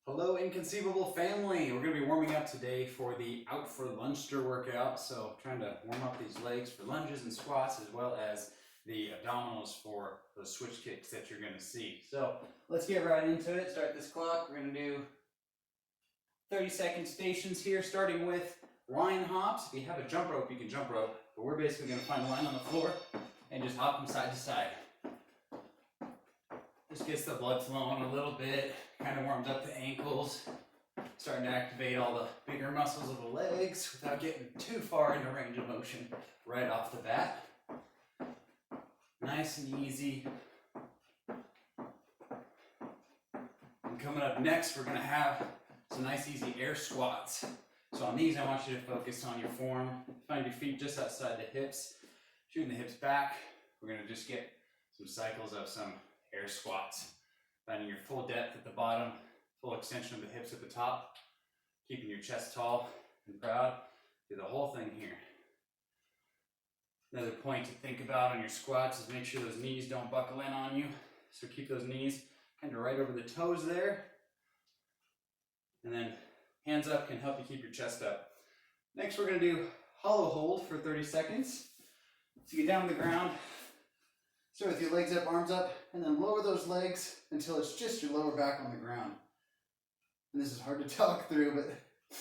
Hello, Inconceivable family. We're going to be warming up today for the Out for Lungster workout. So trying to warm up these legs for lunges and squats, as well as the abdominals for those switch kicks that you're going to see. So let's get right into it. Start this clock. We're going to do 30-second stations here, starting with line hops. If you have a jump rope, you can jump rope. But we're basically going to find a line on the floor and just hop them side to side. Just gets the blood flowing a little bit, kind of warms up the ankles, starting to activate all the bigger muscles of the legs without getting too far into range of motion right off the bat. Nice and easy. And coming up next, we're going to have some nice easy air squats. So on these, I want you to focus on your form. Find your feet just outside the hips, shooting the hips back. We're going to just get some cycles of some air squats, finding your full depth at the bottom, full extension of the hips at the top, keeping your chest tall and proud. Do the whole thing here. Another point to think about on your squats is make sure those knees don't buckle in on you. So keep those knees kind of right over the toes there. And then hands up can help you keep your chest up. Next, we're going to do hollow hold for 30 seconds. So get down on the ground. Start with your legs up, arms up, and then lower those legs until it's just your lower back on the ground. And this is hard to talk through, but you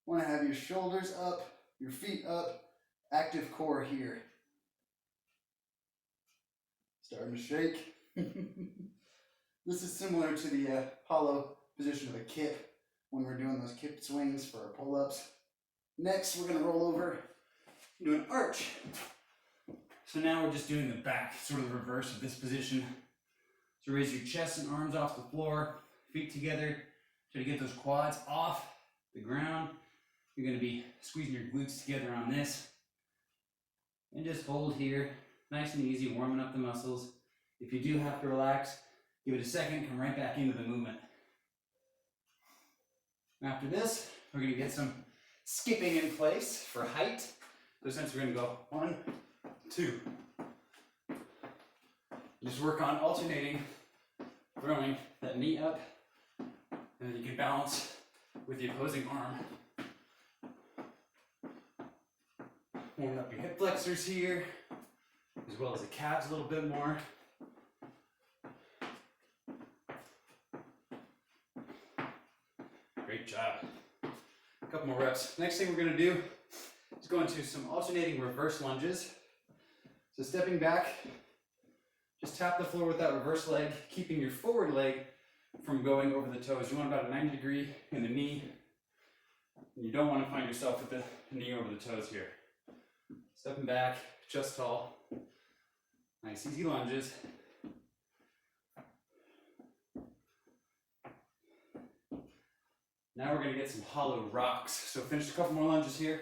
want to have your shoulders up, your feet up, active core here. Starting to shake. This is similar to the hollow position of a kip when we're doing those kip swings for our pull-ups. Next, we're going to roll over and do an arch. So now we're just doing the back, sort of the reverse of this position. So raise your chest and arms off the floor, feet together. Try to get those quads off the ground. You're going to be squeezing your glutes together on this. And just hold here, nice and easy, warming up the muscles. If you do have to relax, give it a second, come right back into the movement. After this, we're going to get some skipping in place for height. So since we're going to go 1, 2. Just work on alternating, throwing that knee up, and then you can balance with the opposing arm. Warming up your hip flexors here, as well as the calves a little bit more. Great job. A couple more reps. Next thing we're going to do is go into some alternating reverse lunges. So stepping back, just tap the floor with that reverse leg, keeping your forward leg from going over the toes. You want about a 90 degree in the knee. And you don't want to find yourself with the knee over the toes here. Stepping back, chest tall. Nice easy lunges. Now we're going to get some hollow rocks. So finish a couple more lunges here.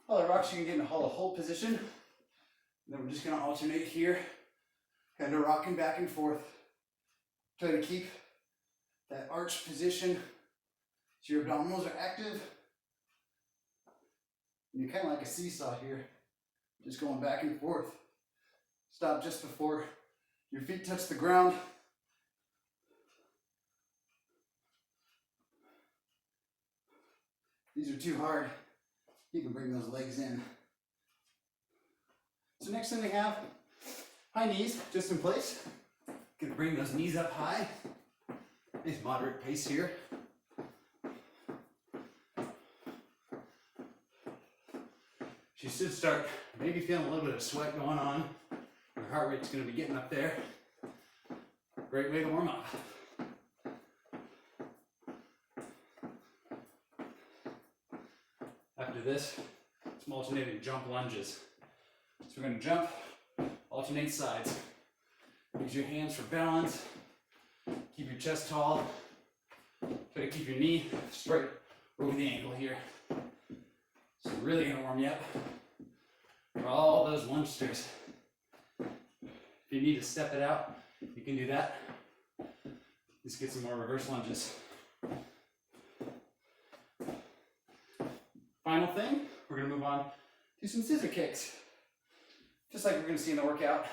Hollow rocks, you can get in a hollow hold position. Then we're just going to alternate here, kind of rocking back and forth. Try to keep that arch position so your abdominals are active. And you're kind of like a seesaw here, just going back and forth. Stop just before your feet touch the ground. These are too hard. You can bring those legs in. So next thing we have, high knees, just in place. Gonna bring those knees up high. Nice moderate pace here. You should start maybe feeling a little bit of sweat going on. Your heart rate's gonna be getting up there. Great way to warm up. After this, some alternating jump lunges. So we're going to jump, alternate sides. Use your hands for balance. Keep your chest tall. Try to keep your knee straight over the ankle here. So really going to warm you up for all those lungsters. If you need to step it out, you can do that. Let's get some more reverse lunges. Final thing, we're going to move on to some scissor kicks. Just like we're going to see in the workout.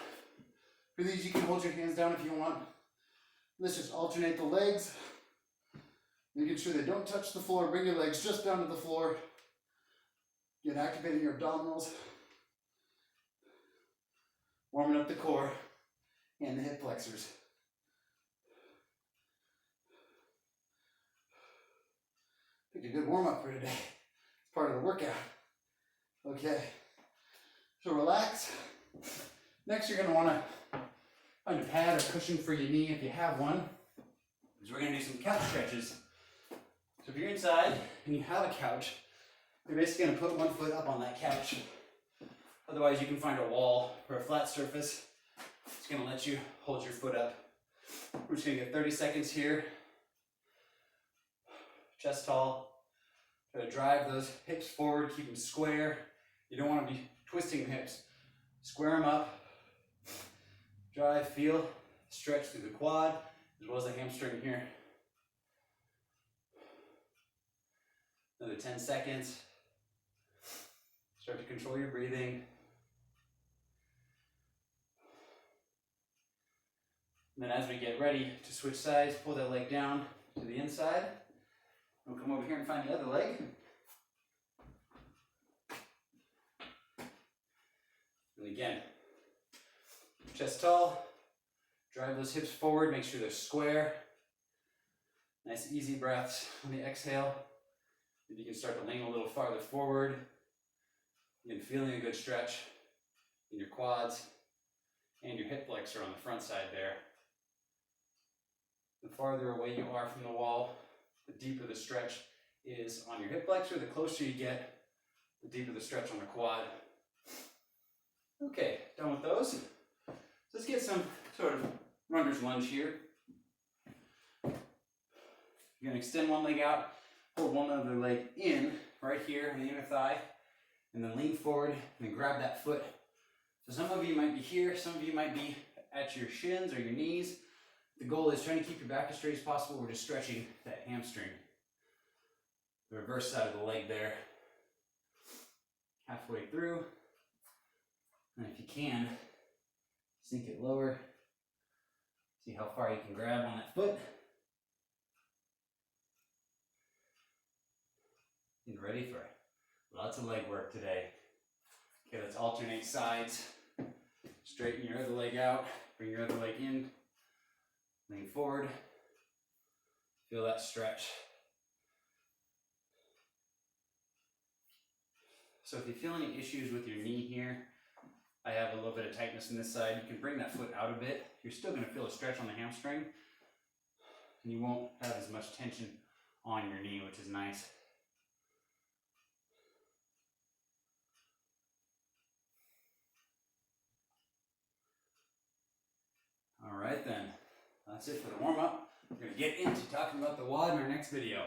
For these, you can hold your hands down if you want. Let's just alternate the legs. Making sure they don't touch the floor. Bring your legs just down to the floor. Again, activating your abdominals. Warming up the core and the hip flexors. Picked a good warm-up for today. It's part of the workout. Okay, so relax. Next, you're going to want to find a pad or cushion for your knee if you have one. Because we're going to do some couch stretches. So if you're inside and you have a couch, you're basically going to put one foot up on that couch. Otherwise, you can find a wall or a flat surface. It's going to let you hold your foot up. We're just going to get 30 seconds here. Chest tall. Try to drive those hips forward, keep them square. You don't want to be twisting the hips. Square them up. Drive, feel, stretch through the quad as well as the hamstring here. Another 10 seconds. Start to control your breathing. And then as we get ready to switch sides, pull that leg down to the inside. We'll come over here and find the other leg. And again, chest tall, drive those hips forward, make sure they're square. Nice easy breaths on the exhale. Maybe you can start to lean a little farther forward. Again, feeling a good stretch in your quads and your hip flexor on the front side there. The farther away you are from the wall, the deeper the stretch is on your hip flexor. The closer you get, the deeper the stretch on the quad. Okay, done with those. Let's get some sort of runner's lunge here. You're going to extend one leg out, hold one other leg in right here in the inner thigh, and then lean forward and then grab that foot. So some of you might be here, some of you might be at your shins or your knees. The goal is trying to keep your back as straight as possible. We're just stretching that hamstring. The reverse side of the leg there. Halfway through. And if you can, sink it lower. See how far you can grab on that foot. Get ready for lots of leg work today. Okay, let's alternate sides. Straighten your other leg out. Bring your other leg in. Lean forward. Feel that stretch. So if you feel any issues with your knee here, I have a little bit of tightness in this side. You can bring that foot out a bit. You're still going to feel a stretch on the hamstring. And you won't have as much tension on your knee, which is nice. All right then. That's it for the warm-up. We're going to get into talking about the WOD in our next video.